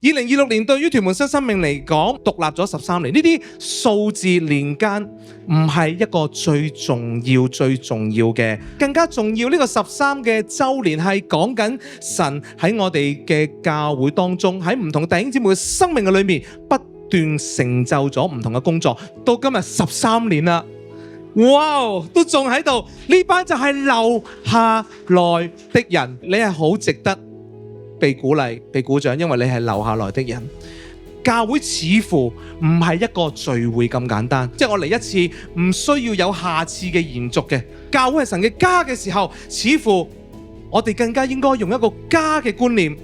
2026年對於屯門新生命嚟講，獨立咗13年，呢啲數字年間唔係一個最重要嘅，更加重要呢個13嘅週年係講緊神喺我哋嘅教會當中，喺唔同弟兄姊妹嘅生命嘅裏面不斷成就咗唔同嘅工作，到今日13年啦，哇，都仲喺度，呢班就係留下來的人，你係好值得被鼓勵、被鼓掌，因為你係留下來的人。教會似乎唔係一個聚會咁簡單，即係我嚟一次唔需要有下次嘅延續嘅。教會係神嘅家嘅時候，似乎我哋更加應該用一個家嘅觀念，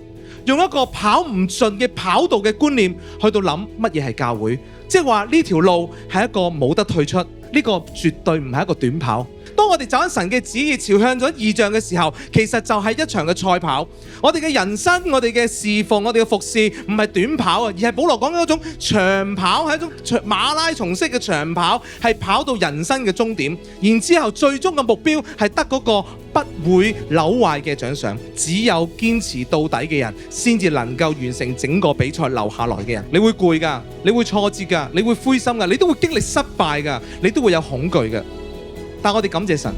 用一個跑唔盡嘅跑道嘅觀念去到諗乜嘢係教會，即係話呢條路係一個冇得退出，呢個絕對唔係一個短跑。當我哋走緊神嘅旨意，朝向咗異象嘅時候，其實就係一場嘅賽跑。我哋嘅人生，我哋嘅侍奉，我哋嘅服侍，唔係短跑啊，而係保羅講緊嗰種長跑，係一種馬拉松式嘅長跑，係跑到人生嘅終點。然之後最終嘅目標係得嗰個不會朽壞嘅獎賞。只有堅持到底嘅人，先至能夠完成整個比賽留下來嘅人。你會攰㗎，你會挫折㗎，你會灰心㗎，你都會經歷失敗㗎，你都會有恐懼㗎。但我哋感謝神，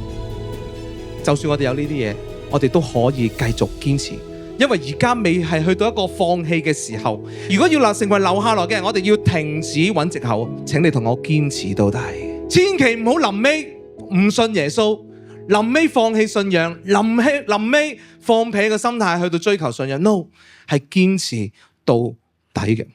就算我哋有呢啲嘢，我哋都可以繼續堅持，因為而家未係去到一個放棄嘅時候。如果要成為留下來嘅人，我哋要停止揾藉口。請你同我堅持到底，千祈唔好臨尾唔信耶穌，臨尾放棄信仰，臨尾放屁嘅心態去到追求信仰。No， 係堅持到底嘅。